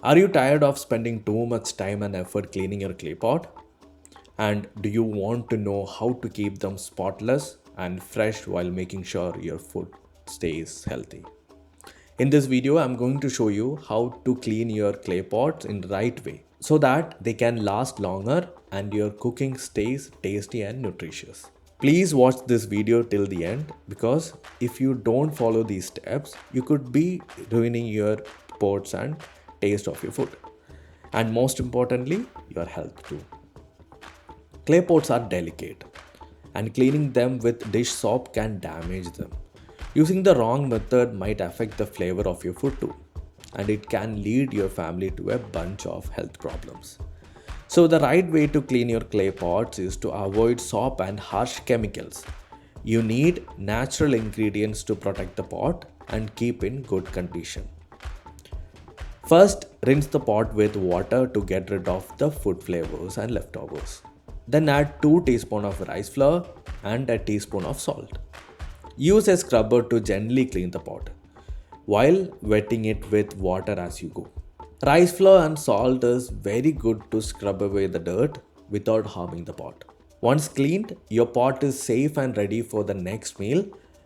Are you tired of spending too much time and effort cleaning your clay pot? And do you want to know how to keep them spotless and fresh while making sure your food stays healthy? In this video, I'm going to show you how to clean your clay pots in the right way so that they can last longer and your cooking stays tasty and nutritious. Please watch this video till the end because if you don't follow these steps, you could be ruining your pots and taste of your food. And most importantly, your health too. Clay pots are delicate and cleaning them with dish soap can damage them. Using the wrong method might affect the flavor of your food too, and it can lead your family to a bunch of health problems. So, the right way to clean your clay pots is to avoid soap and harsh chemicals. You need natural ingredients to protect the pot and keep in good condition. First, rinse the pot with water to get rid of the food flavors and leftovers. Then add 2 teaspoons of rice flour and a teaspoon of salt. Use a scrubber to gently clean the pot while wetting it with water as you go. Rice flour and salt is very good to scrub away the dirt without harming the pot. Once cleaned, your pot is safe and ready for the next meal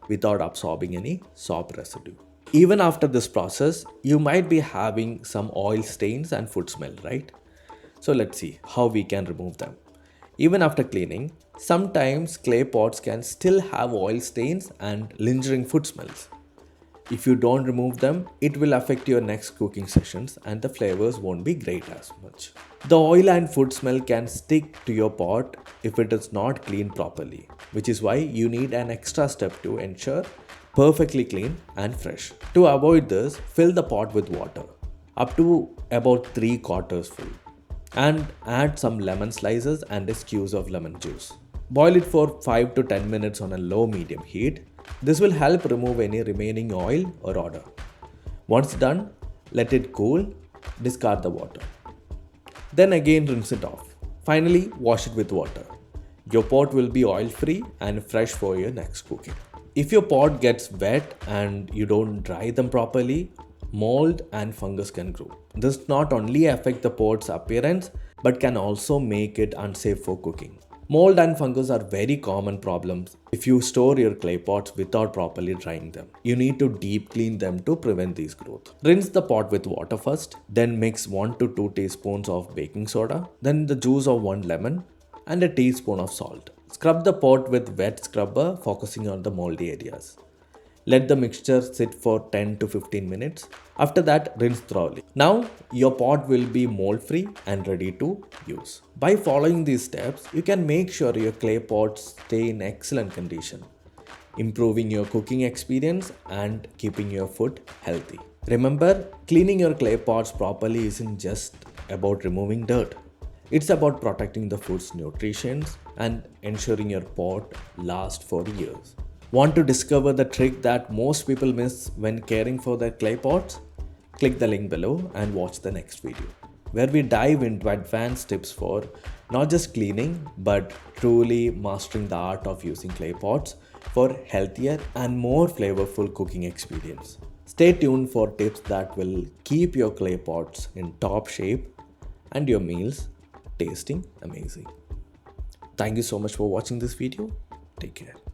without absorbing any soap residue. Even after this process, you might be having some oil stains and food smell, right? So let's see how we can remove them. Even after cleaning, sometimes clay pots can still have oil stains and lingering food smells. If you don't remove them, it will affect your next cooking sessions and the flavors won't be great as much. The oil and food smell can stick to your pot if it is not cleaned properly, which is why you need an extra step to ensure perfectly clean and fresh. To avoid this, fill the pot with water up to about 3/4 full and add some lemon slices and a squeeze of lemon juice. Boil it for 5 to 10 minutes on a low medium heat. This will help remove any remaining oil or odor. Once done, let it cool, discard the water. Then again rinse it off. Finally, wash it with water. Your pot will be oil free and fresh for your next cooking. If your pot gets wet and you don't dry them properly, mold and fungus can grow. This not only affect the pot's appearance but can also make it unsafe for cooking. Mold and fungus are very common problems if you store your clay pots without properly drying them. You need to deep clean them to prevent these growth. Rinse the pot with water first, then mix 1 to 2 teaspoons of baking soda, then the juice of 1 lemon and a teaspoon of salt. Scrub the pot with wet scrubber focusing on the moldy areas. Let the mixture sit for 10 to 15 minutes. After that, rinse thoroughly. Now, your pot will be mold free and ready to use. By following these steps, you can make sure your clay pots stay in excellent condition, improving your cooking experience and keeping your food healthy. Remember, cleaning your clay pots properly isn't just about removing dirt. It's about protecting the food's nutrition and ensuring your pot lasts for years. Want to discover the trick that most people miss when caring for their clay pots? Click the link below and watch the next video, where we dive into advanced tips for not just cleaning but truly mastering the art of using clay pots for healthier and more flavorful cooking experience. Stay tuned for tips that will keep your clay pots in top shape and your meals tasting amazing. Thank you so much for watching this video. Take care.